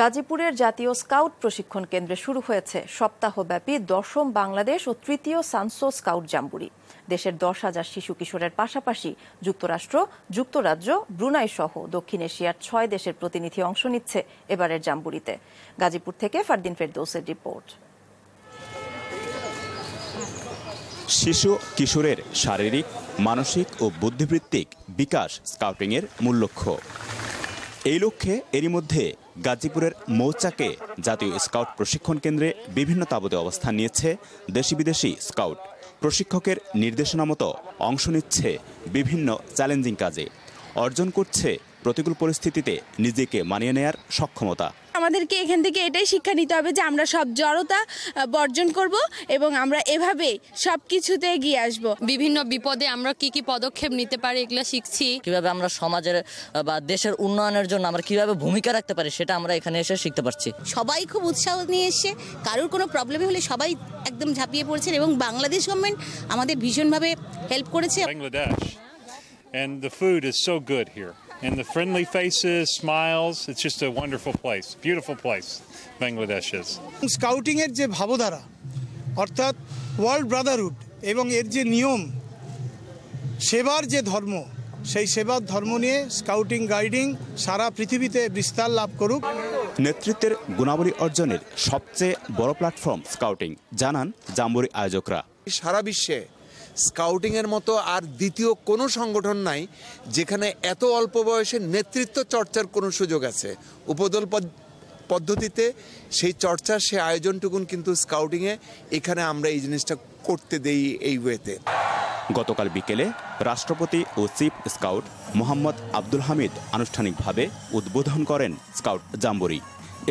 গাজীপুরের জাতীয় স্কাউট প্রশিক্ষণ কেন্দ্রে শুরু হয়েছে সপ্তাহব্যাপী 10ম বাংলাদেশ ও তৃতীয় সানসো স্কাউট জাম্বুরি। দেশের 10,000 শিশু কিশোরের পাশাপাশি যুক্তরাষ্ট্র, যুক্তরাজ্য, ব্রুনাই সহ দক্ষিণ এশিয়ার 6 দেশের প্রতিনিধি অংশ নিচ্ছে এবারের জাম্বুরিতে। গাজীপুর থেকে ফারদিন ফেরদৌসের রিপোর্ট। শিশু কিশোরের শারীরিক, মানসিক ও বুদ্ধিবৃত্তিক বিকাশ স্কাউটিংয়ের মূল লক্ষ্য। এই লক্ষ্যে এরই মধ্যে গাজীপুরের মৌচাকে জাতীয় স্কাউট প্রশিক্ষণ কেন্দ্রে বিভিন্ন তাঁবুতে অবস্থান নিয়েছে দেশি বিদেশি স্কাউট। প্রশিক্ষকের নির্দেশনা মতো অংশ নিচ্ছে বিভিন্ন চ্যালেঞ্জিং কাজে, অর্জন করছে প্রতিকূল পরিস্থিতিতে নিজেকে মানিয়ে নেয়ার সক্ষমতা। আমাদেরকে এখান থেকে এটাই শিক্ষা নিতে হবে যে আমরা সব জড়তা বর্জন করব এবং আমরা এভাবে সব কিছুতে এগিয়ে আসব। বিভিন্ন বিপদে আমরা কি কি পদক্ষেপ নিতে পারি এগুলো শিখছি। কিভাবে আমরা সমাজের বা দেশের উন্নয়নের জন্য আমরা কিভাবে ভূমিকা রাখতে পারি সেটা আমরা এখানে এসে শিখতে পারছি। সবাই খুব উৎসাহ নিয়ে এসে, কারোর কোনো প্রবলেম হলে সবাই একদম ঝাঁপিয়ে পড়ছেন এবং বাংলাদেশ গভর্নমেন্ট আমাদের ভীষণভাবে হেল্প করেছে। And the food is so good here. And the friendly faces, smiles, it's just a wonderful place, beautiful place, Bangladesh is. Scouting এর যে ভাবধারা অর্থাৎ ওয়ার্ল্ড ব্রাদারহুড এবং এর যে নিয়ম, সেবার যে ধর্ম, সেই সেবার ধর্ম নিয়ে স্কাউটিং গাইডিং সারা পৃথিবীতে বিস্তার লাভ করুক। নেতৃত্বের গুণাবলী অর্জনের সবচেয়ে বড় প্ল্যাটফর্ম স্কাউটিং, জানান জাম্বুরি আয়োজকরা। সারা বিশ্বে স্কাউটিংয়ের মতো আর দ্বিতীয় কোনো সংগঠন নাই যেখানে এত অল্প বয়সে নেতৃত্ব চর্চার কোনো সুযোগ আছে। উপদল পদ্ধতিতে সেই চর্চার সে আয়োজনটুকুন কিন্তু স্কাউটিংয়ে এখানে আমরা এই জিনিসটা করতে দেই এই ওয়েতে। গতকাল বিকেলে রাষ্ট্রপতি ও চিফ স্কাউট মোহাম্মদ আব্দুল হামিদ আনুষ্ঠানিকভাবে উদ্বোধন করেন স্কাউট জাম্বুরি।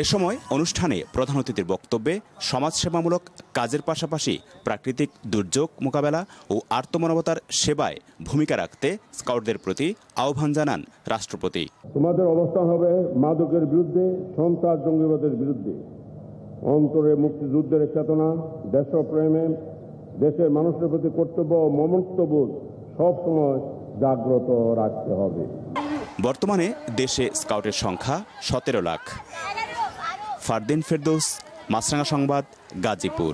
এ সময় অনুষ্ঠানে প্রধান অতিথির বক্তব্যে সমাজসেবামূলক কাজের পাশাপাশি প্রাকৃতিক দুর্যোগ মোকাবেলা ও আর্তমানবতার সেবায় ভূমিকা রাখতে স্কাউটদের প্রতি আহ্বান জানান রাষ্ট্রপতি। তোমাদের অবস্থান হবে মাদকের বিরুদ্ধে, সন্ত্রাস জঙ্গিবাদের বিরুদ্ধে। অন্তরে মুক্তিযুদ্ধের চেতনা, দেশপ্রেমে, দেশের মানুষের প্রতি কর্তব্য ও মমত্ববোধ সবসময় জাগ্রত রাখতে হবে। বর্তমানে দেশে স্কাউটের সংখ্যা 17 লাখ। ফারদিন ফেরদৌস, মাছরাঙা সংবাদ, গাজীপুর।